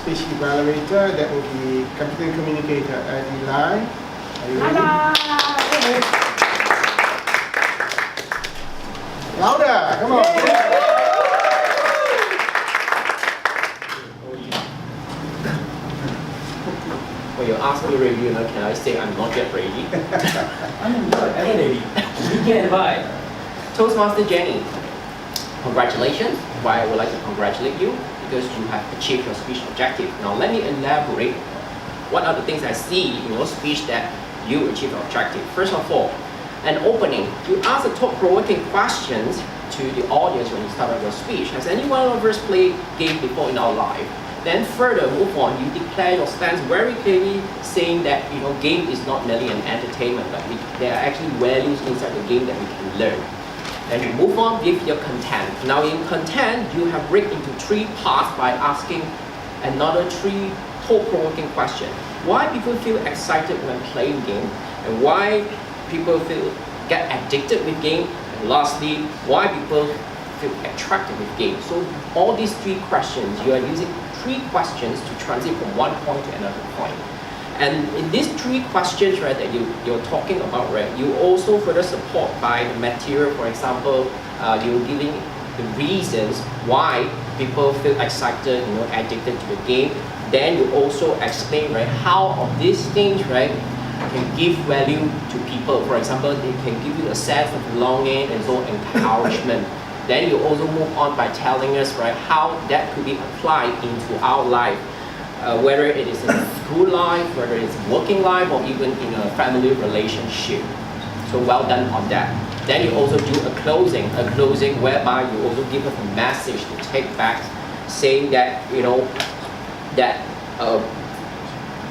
speech evaluator. That will be competent communicator Eddie Lai. Are you ready? Louder! Come on! When you ask me ready, can I say I'm not yet ready? I'm not ready. You can buy. Toastmaster Jenny, congratulations. Why I would like to congratulate you, because you have achieved your speech objective. Now let me elaborate what are the things I see in your speech that you achieved your objective. First of all, an opening. You ask the thought-provoking questions to the audience when you start your speech. Has any one of us played game before in our life? Then further move on, you declare your stance very clearly, saying that game is not merely an entertainment, but there are actually values inside the game that we can learn. Then you move on with your content. Now in content, you have break into 3 parts by asking another 3 thought-provoking questions. Why people feel excited when playing game, and why people get addicted with game, and lastly, why people feel attracted with game. So all these 3 questions, you are using 3 questions to transit from one point to another point. And in these 3 questions, right, that you're talking about, right, you also further support by the material. For example, you're giving the reasons why people feel excited, addicted to the game. Then you also explain, right, how of these things, right, can give value to people. For example, they can give you a sense of belonging and so encouragement. Then you also move on by telling us, right, how that could be applied into our life, whether it is in school life, whether it's working life, or even in a family relationship. So well done on that. Then you also do a closing whereby you also give us a message to take back, saying that that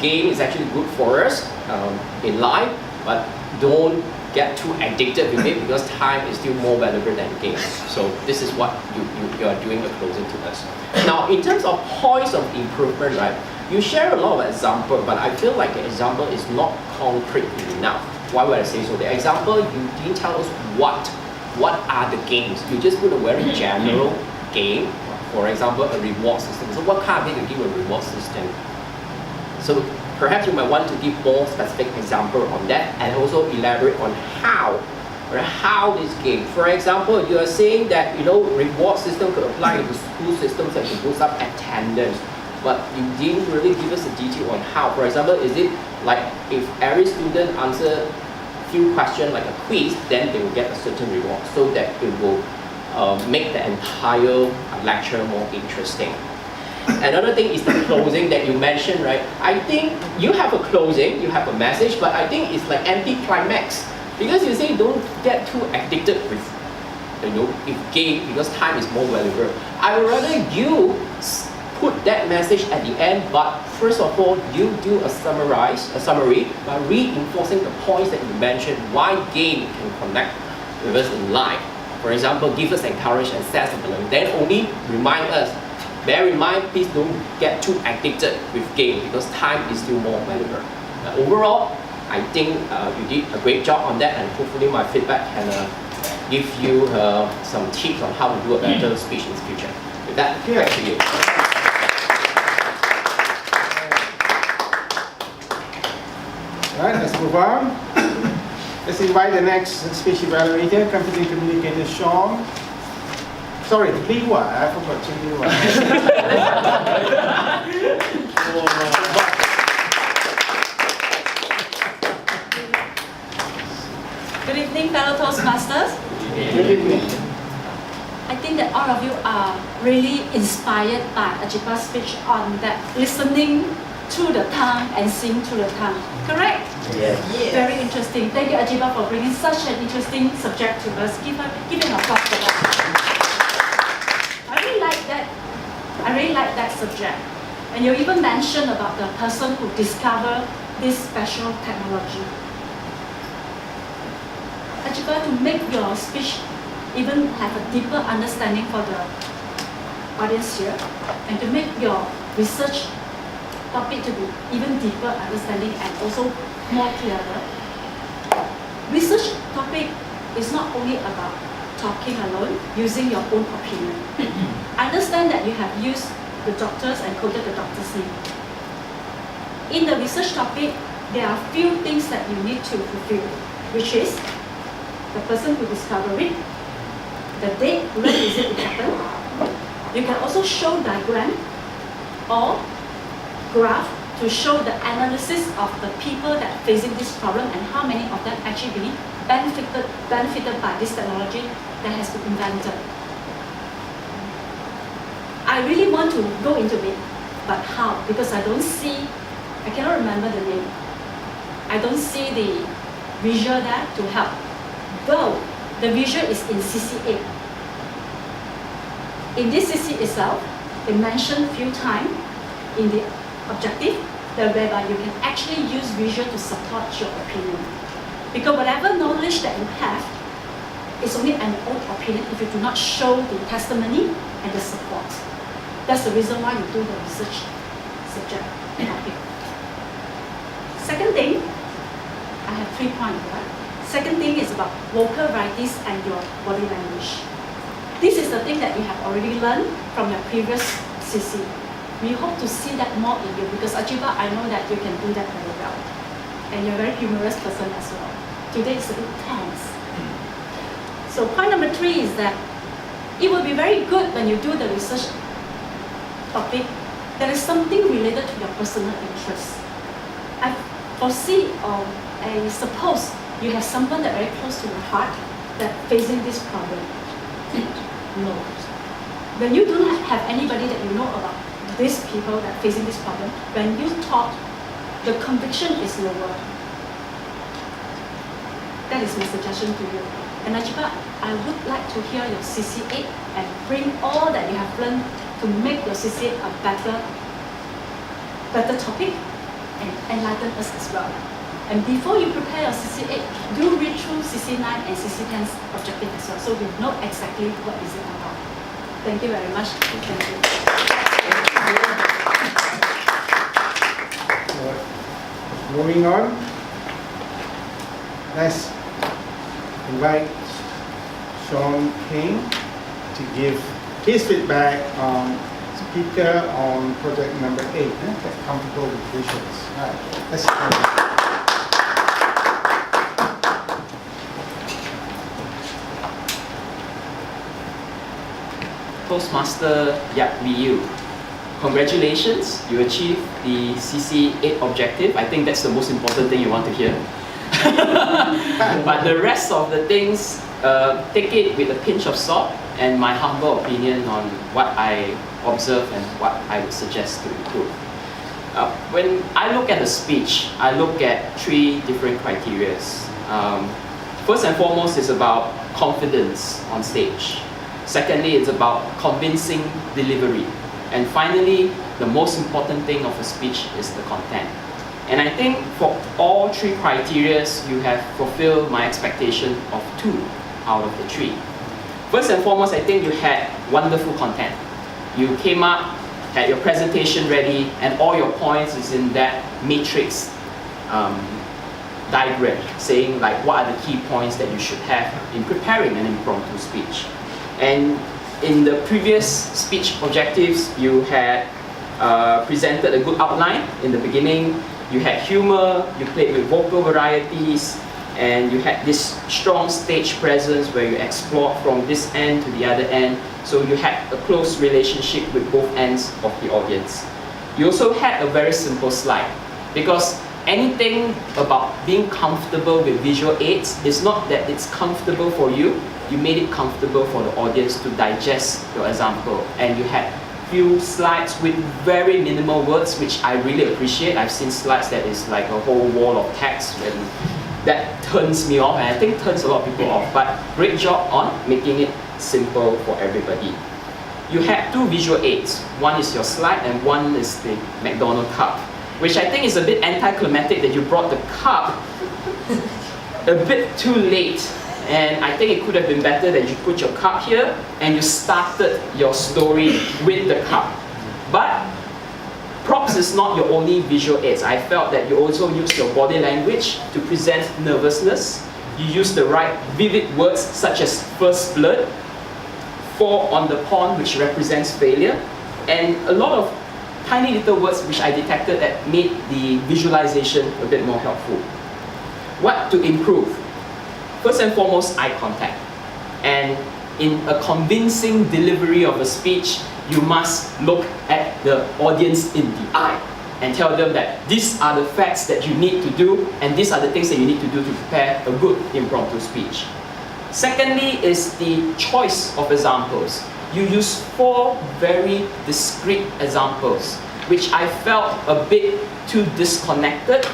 game is actually good for us in life, but don't get too addicted with it, because time is still more valuable than games. So this is what you are doing a closing to us. Now in terms of points of improvement, right, you share a lot of examples, but I feel like the example is not concrete enough. Why would I say so? The example, you didn't tell us what are the games. You just put a very general game. For example, a reward system. So what kind of thing you give a reward system? So perhaps you might want to give more specific example on that, and also elaborate on how this game. For example, you are saying that reward system could apply to school systems and to boost up attendance, but you didn't really give us a detail on how. For example, is it like if every student answer few questions like a quiz, then they will get a certain reward, so that it will make the entire lecture more interesting. Another thing is the closing that you mentioned, right? I think you have a closing, you have a message, but I think it's like anti-climax, because you say don't get too addicted with with game, because time is more valuable. I would rather you put that message at the end, but first of all, you do a summary by reinforcing the points that you mentioned, why game can connect with us in life. For example, give us encouragement and sense of belonging. Then only remind us, bear in mind, please don't get too addicted with game, because time is still more valuable. Overall, I think you did a great job on that, and hopefully my feedback can give you some tips on how to do a better speech in the future. With that, back to you. Alright, let's move on. Let's invite the next speech evaluator, competent communicator Sean. Sorry, Liwa, I forgot to Liwa. Good evening, fellow Toastmasters. Good evening. I think that all of you are really inspired by Ajiba's speech on that listening through the tongue and seeing through the tongue. Correct? Yes. Very interesting. Thank you, Ajiba, for bringing such an interesting subject to us. Give an applause for that. I really like that subject. And you even mentioned about the person who discovered this special technology. Ajiba, to make your speech even have a deeper understanding for the audience here, and to make your research topic to be even deeper understanding and also more clearer. Research topic is not only about talking alone, using your own opinion. I understand that you have used the doctors and quoted the doctor's name. In the research topic, there are few things that you need to fulfill, which is the person who discovered it, the date, when is it happened. You can also show diagram or graph to show the analysis of the people that facing this problem and how many of them actually really benefited by this technology that has been invented. I really want to go into it, but how? Because I cannot remember the name. I don't see the visual there to help. Though the visual is in CC8. In this CC itself, they mentioned a few times in the objective that whereby you can actually use visual to support your opinion. Because whatever knowledge that you have is only an own opinion if you do not show the testimony and the support. That's the reason why you do the research subject topic. Second thing, I have 3 points here. Second thing is about vocal varieties and your body language. This is the thing that you have already learned from your previous CC. We hope to see that more in you because Ajiba, I know that you can do that very well. And you're a very humorous person as well. Today is a bit tense. So point number 3 is that it will be very good when you do the research topic that is something related to your personal interest. I foresee or I suppose you have someone that very close to your heart that facing this problem. No. When you don't have anybody that you know about these people that facing this problem, when you talk, the conviction is lower. That is my suggestion to you. And Ajiba, I would like to hear your CC8 and bring all that you have learned to make your CC8 a better topic and enlighten us as well. And before you prepare your CC8, do read through CC9 and CC10's objective as well, so we know exactly what is it about. Thank you very much. Thank you. Moving on, let's invite Sean King to give his feedback on speaker on project number 8, get comfortable with visuals. All right, let's go. Toastmaster Yap Liu, congratulations, you achieved the CC8 objective. I think that's the most important thing you want to hear. But the rest of the things, take it with a pinch of salt and my humble opinion on what I observe and what I would suggest to improve. When I look at the speech, I look at 3 different criteria. First and foremost is about confidence on stage. Secondly, it's about convincing delivery. And finally, the most important thing of a speech is the content. And I think for all 3 criteria, you have fulfilled my expectation of 2 out of the 3. First and foremost, I think you had wonderful content. You came up, had your presentation ready, and all your points is in that matrix diagram, saying like what are the key points that you should have in preparing an impromptu speech. And in the previous speech objectives, you had presented a good outline in the beginning. You had humor, you played with vocal varieties, and you had this strong stage presence where you explored from this end to the other end. So you had a close relationship with both ends of the audience. You also had a very simple slide, because anything about being comfortable with visual aids is not that it's comfortable for you. You made it comfortable for the audience to digest your example, and you had few slides with very minimal words, which I really appreciate. I've seen slides that is like a whole wall of text, and that turns me off, and I think turns a lot of people off. But great job on making it simple for everybody. You had 2 visual aids. One is your slide, and one is the McDonald's cup, which I think is a bit anticlimactic that you brought the cup a bit too late. And I think it could have been better that you put your cup here and you started your story with the cup. But props is not your only visual aids. I felt that you also used your body language to present nervousness. You used the right vivid words such as first blood, 4 on the pond, which represents failure, and a lot of tiny little words which I detected that made the visualization a bit more helpful. What to improve? First and foremost, eye contact. And in a convincing delivery of a speech, you must look at the audience in the eye and tell them that these are the facts that you need to do, and these are the things that you need to do to prepare a good impromptu speech. Secondly is the choice of examples. You use 4 very discrete examples, which I felt a bit too disconnected.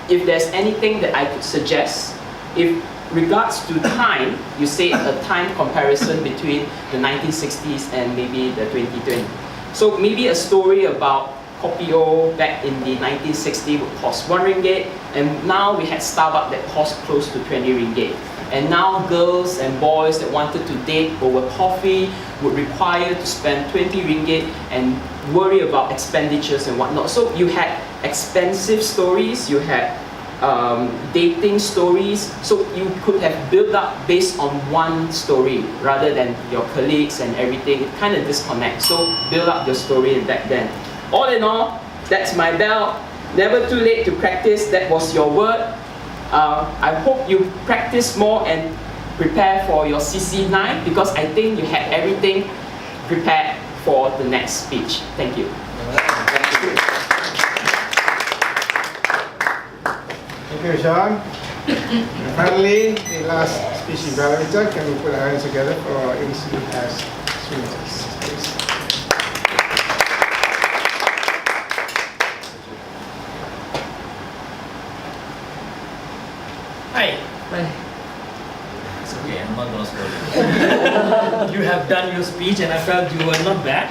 If there's anything that I could suggest, if regards to time, you say a time comparison between the 1960s and maybe the 2020. So maybe a story about Kopio back in the 1960s would cost 1 ringgit, and now we had Starbucks that cost close to 20 ringgit. And now girls and boys that wanted to date over coffee would require to spend 20 ringgit and worry about expenditures and whatnot. So you had expensive stories, you had dating stories, so you could have built up based on one story rather than your colleagues and everything. It kind of disconnects. So build up your story back then. All in all, that's my bell. Never too late to practice. That was your word. I hope you practice more and prepare for your CC9, because I think you had everything prepared for the next speech. Thank you. Thank you, Sean. And finally, the last speech evaluator. Can we put our hands together for AC as students, please? Hi. It's okay, I'm not gonna scold you. You have done your speech and I felt you were not bad.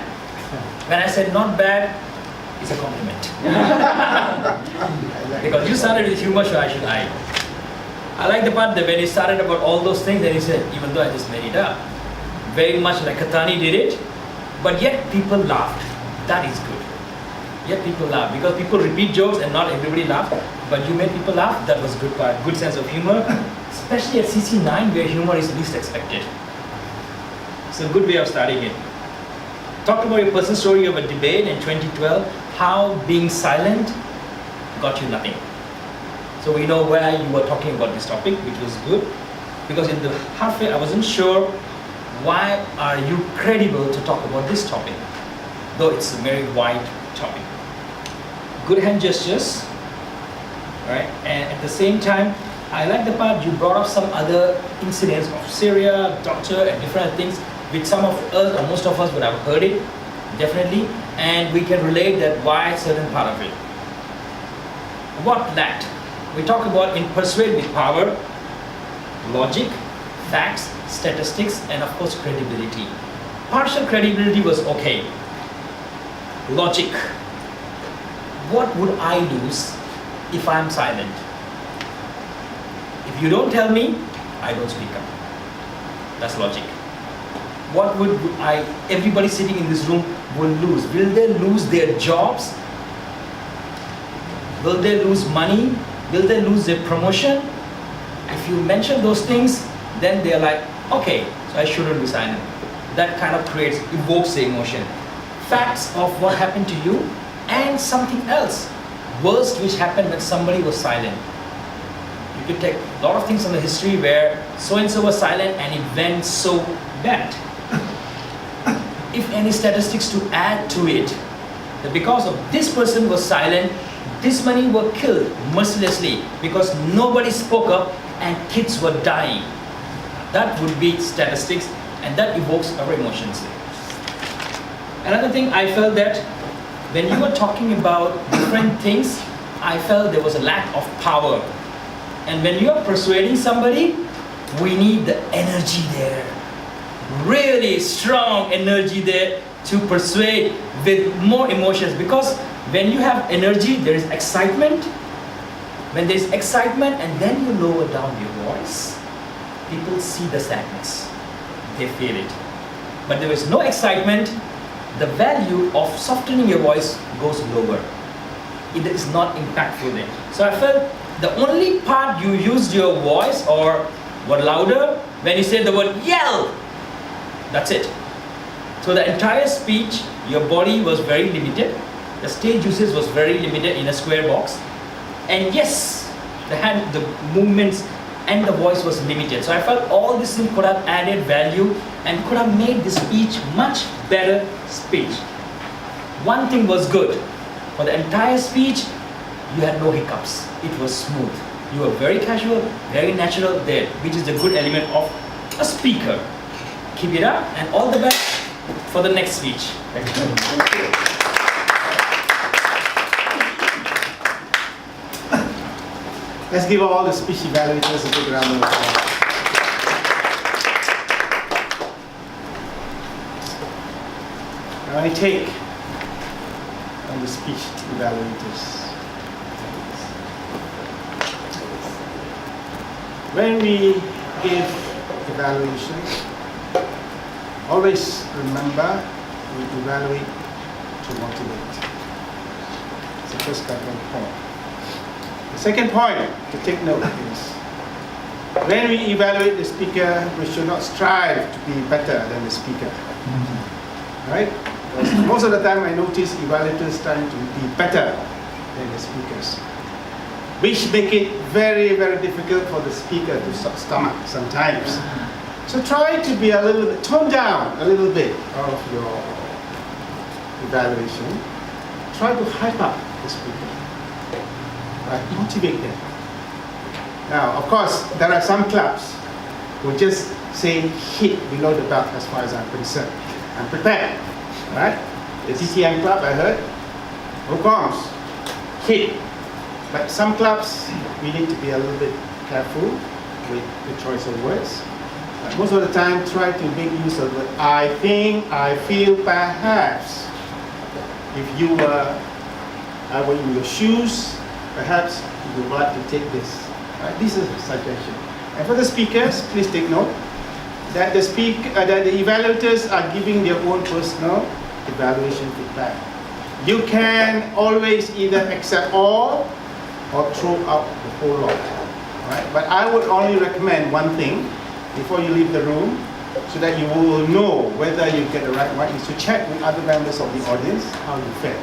When I said not bad, it's a compliment. Because you started with humor, so I like the part that when you started about all those things, then you said, even though I just made it up, very much like Katani did it, but yet people laughed. That is good. Yet people laugh, because people repeat jokes and not everybody laughed, but you made people laugh. That was good part, good sense of humor, especially at CC9 where humor is least expected. It's a good way of starting it. Talked about your personal story of a debate in 2012, how being silent got you nothing. So we know where you were talking about this topic, which was good, because in the halfway I wasn't sure why are you credible to talk about this topic, though it's a very wide topic. Good hand gestures, right? And at the same time, I like the part you brought up some other incidents of Syria, doctor, and different things, which some of us or most of us would have heard it, definitely, and we can relate that why certain part of it. What lacked? We talk about in persuade with power, logic, facts, statistics, and of course credibility. Partial credibility was okay. Logic. What would I lose if I'm silent? If you don't tell me, I don't speak up. That's logic. What would everybody sitting in this room will lose? Will they lose their jobs? Will they lose money? Will they lose their promotion? If you mention those things, then they're like, okay, so I shouldn't be silent. That kind of evokes the emotion. Facts of what happened to you and something else, worst which happened when somebody was silent. You could take a lot of things from the history where so-and-so was silent and it went so bad. If any statistics to add to it, that because of this person was silent, this many were killed mercilessly because nobody spoke up and kids were dying. That would be statistics, and that evokes our emotions. Another thing, I felt that when you were talking about different things, I felt there was a lack of power. And when you are persuading somebody, we need the energy there. Really strong energy there to persuade with more emotions, because when you have energy, there is excitement. When there is excitement and then you lower down your voice, people see the sadness. They feel it. But there is no excitement, the value of softening your voice goes lower. It is not impactful then. So I felt the only part you used your voice or were louder when you said the word yell. That's it. So the entire speech, your body was very limited. The stage usage was very limited in a square box. And yes, the movements and the voice was limited. So I felt all these things could have added value and could have made the speech much better speech. One thing was good. For the entire speech, you had no hiccups. It was smooth. You were very casual, very natural there, which is the good element of a speaker. Keep it up and all the best for the next speech. Thank you. Let's give all the speech evaluators a big round of applause. Now I take on the speech evaluators. When we give evaluations, always remember we evaluate to motivate. It's the first couple of points. The second point to take note is when we evaluate the speaker, we should not strive to be better than the speaker. Right? Because most of the time I notice evaluators trying to be better than the speakers, which make it very, very difficult for the speaker to stomach sometimes. So try to be a little bit, tone down a little bit of your evaluation. Try to hype up the speaker. Right? Motivate them. Now, of course, there are some clubs who just say hit below the belt as far as I'm concerned. I'm prepared. Right? The TTM club, I heard, no comms, hit. But some clubs, we need to be a little bit careful with the choice of words. Most of the time, try to make use of the I think, I feel, perhaps. If you I were in your shoes, perhaps you would like to take this. Right? This is a suggestion. And for the speakers, please take note that that the evaluators are giving their own personal evaluation feedback. You can always either accept all or throw out the whole lot. Right? But I would only recommend one thing before you leave the room, so that you will know whether you get the right one, is to check with other members of the audience how you felt.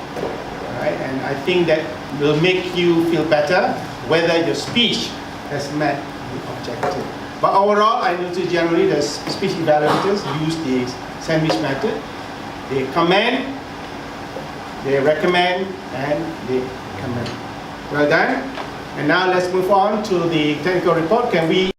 Right? And I think that will make you feel better whether your speech has met the objective. But overall, I notice generally the speech evaluators use the sandwich method. They commend, they recommend, and they commend. Well done. And now let's move on to the technical report. Can we